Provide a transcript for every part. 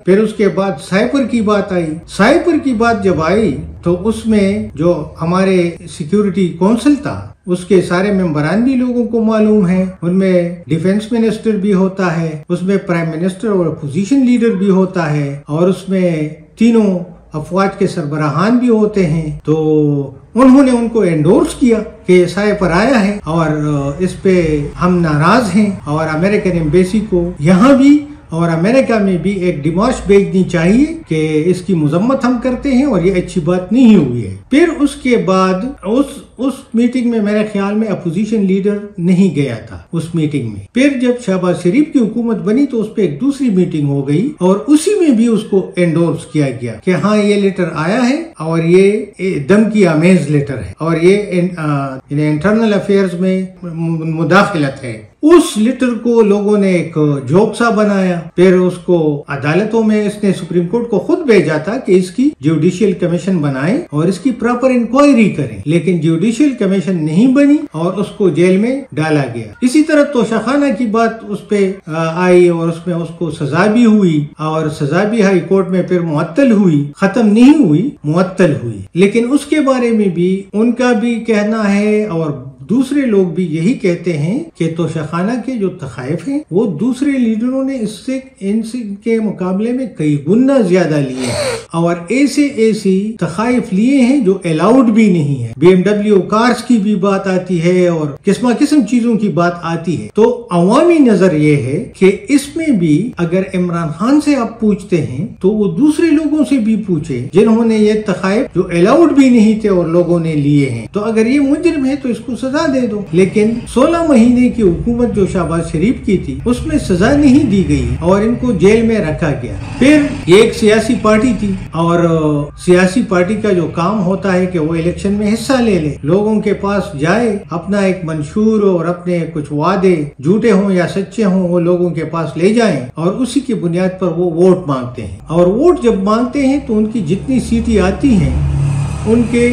پھر اس کے بعد سائپر کی بات آئی. سائپر کی بات جب آئی تو اس میں جو ہمارے سیکیورٹی کونسل تھا اس کے سارے ممبران بھی لوگوں کو معلوم ہیں. ان میں ڈیفنس منسٹر بھی ہوتا ہے, اس میں پرائم منسٹر اور اپوزیشن لیڈر بھی ہوتا ہے, اور اس میں تینوں افواج کے سربراہان بھی ہوتے ہیں. تو انہوں نے ان کو انڈورس کیا کہ سائپر آیا ہے اور اس پہ ہم ناراض ہیں, اور امریکن ایمبیسی کو یہاں بھی اور امریکہ میں بھی ایک ڈیمارش بھیجنی چاہیے کہ اس کی مذمت ہم کرتے ہیں اور یہ اچھی بات نہیں ہوئی ہے. پھر اس کے بعد اس میٹنگ میں میرے خیال میں اپوزیشن لیڈر نہیں گیا تھا اس میٹنگ میں. پھر جب شہباز شریف کی حکومت بنی تو اس پہ ایک دوسری میٹنگ ہو گئی اور اسی میں بھی اس کو انڈورس کیا گیا کہ ہاں یہ لیٹر آیا ہے اور یہ دھمکی آمیز لیٹر ہے اور یہ انٹرنل افیئرز میں مداخلت ہے. اس لیٹر کو لوگوں نے ایک جوک سا بنایا. پھر اس کو عدالتوں میں اس نے سپریم کورٹ کو خود بھیجا تھا کہ اس کی جوڈیشل کمیشن بنائیں اور اس کی پراپر انکوائری کریں, لیکن جوڈیشل کمیشن نہیں بنی اور اس کو جیل میں ڈالا گیا. اسی طرح توشخانہ کی بات اس پہ آئی اور اس میں اس کو سزا بھی ہوئی اور سزا بھی ہائی کورٹ میں پھر معطل ہوئی, ختم نہیں ہوئی, معطل ہوئی. لیکن اس کے بارے میں بھی ان کا بھی کہنا ہے اور دوسرے لوگ بھی یہی کہتے ہیں کہ توشخانہ کے جو تحائف ہیں وہ دوسرے لیڈروں نے ان کے مقابلے میں کئی گنا زیادہ لیے ہیں اور ایسے تحائف لیے ہیں جو الاؤڈ بھی نہیں ہے. BMW کارز کی بھی بات آتی ہے اور قسم چیزوں کی بات آتی ہے. تو عوامی نظر یہ ہے کہ اس میں بھی اگر عمران خان سے آپ پوچھتے ہیں تو وہ دوسرے لوگوں سے بھی پوچھے جنہوں نے یہ تحائف جو الاؤڈ بھی نہیں تھے اور لوگوں نے لیے ہیں. تو اگر یہ مجرم ہے تو اس کو سزا دے دو. لیکن 16 مہینے کی حکومت جو شہباز شریف کی تھی اس میں سزا نہیں دی گئی اور ان کو جیل میں رکھا گیا. پھر یہ ایک سیاسی پارٹی تھی اور سیاسی پارٹی کا جو کام ہوتا ہے کہ وہ الیکشن میں حصہ لے لے, لوگوں کے پاس جائے, اپنا ایک منشور اور اپنے کچھ وعدے جھوٹے ہوں یا سچے ہوں وہ لوگوں کے پاس لے جائیں اور اسی کی بنیاد پر وہ ووٹ مانگتے ہیں. اور ووٹ جب مانگتے ہیں تو ان کی جتنی سیٹیں آتی ہیں ان کے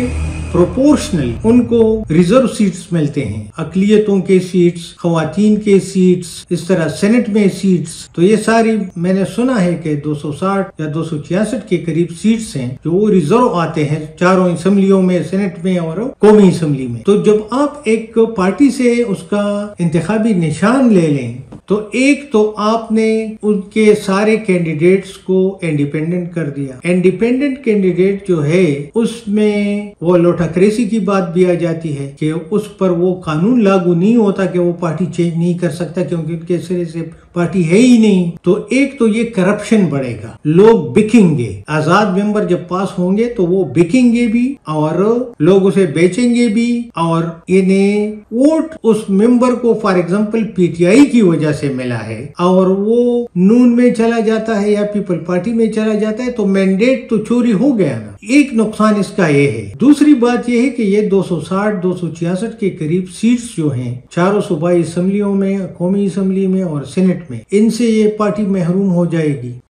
پروپورشنل ان کو ریزرو سیٹس ملتے ہیں, اقلیتوں کے سیٹس, خواتین کے سیٹس, اس طرح سینٹ میں سیٹس. تو یہ ساری میں نے سنا ہے کہ 260 یا 266 کے قریب سیٹس ہیں جو وہ ریزرو آتے ہیں چاروں اسمبلیوں میں, سینٹ میں اور قومی اسمبلی میں. تو جب آپ ایک پارٹی سے اس کا انتخابی نشان لے لیں تو ایک تو آپ نے ان کے سارے کینڈیڈیٹس کو انڈیپینڈنٹ کر دیا. انڈیپینڈنٹ کینڈیڈیٹ جو ہے اس میں وہ لوٹاکریسی کی بات بھی آ جاتی ہے کہ اس پر وہ قانون لاگو نہیں ہوتا کہ وہ پارٹی چینج نہیں کر سکتا کیونکہ ان کے سرے سے پارٹی ہے ہی نہیں. تو ایک تو یہ کرپشن بڑھے گا, لوگ بکیں گے. آزاد ممبر جب پاس ہوں گے تو وہ بکیں گے بھی اور لوگ اسے بیچیں گے بھی, اور انہیں ووٹ اس ممبر کو فار ایگزامپل PTI کی وجہ سے ملا ہے اور وہ نون میں چلا جاتا ہے یا پیپل پارٹی میں چلا جاتا ہے تو مینڈیٹ تو چوری ہو گیا نا. ایک نقصان اس کا یہ ہے. دوسری بات یہ ہے کہ یہ 260 266 کے قریب سیٹس جو ہیں چاروں صوبائی اسمبلیوں میں, قومی اسمبلی میں اور سینٹ میں, ان سے یہ پارٹی محروم ہو جائے گی.